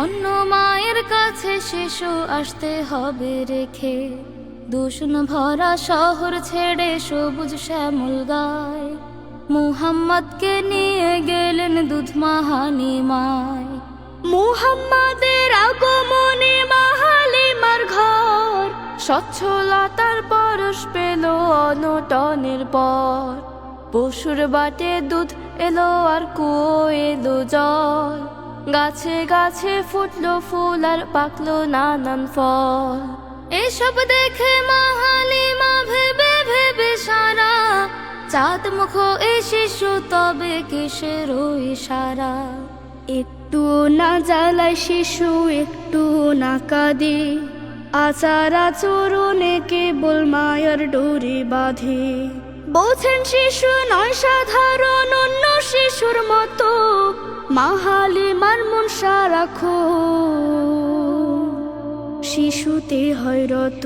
অন্য মায়ের কাছে শিশু আসতে হবে রেখে, দূষণ ভরা শহর ছেড়ে সবুজ শ্যামল গায়। মুহাম্মদকে নিয়ে গেলেন দুধমা হালিমায়। মুহাম্মাদের আগমনে মা হালিমার ঘর স্বচ্ছলতার পরশ পেল অনটনের পর। পশুর বাটে দুধ এলো আর কুয়ো এলো জল, গাছে গাছে ফুটলো ফুল আর পাকলো নানান ফল। এসব দেখে মা হালিমা ভেবে ভেবে সারা, চাঁদ মুখ এ শিশু তবে কিসের ইশারা। একটু না জ্বালায় শিশু, একটু না কাঁদে, আচার আচরণে কেবল মায়ের ডোরে বাঁধে। বলছেন শিশু নয় সাধারণ, অন্য শিশুর মতো, মা হালিমার মন রাখো, শিশুতে হয় রত।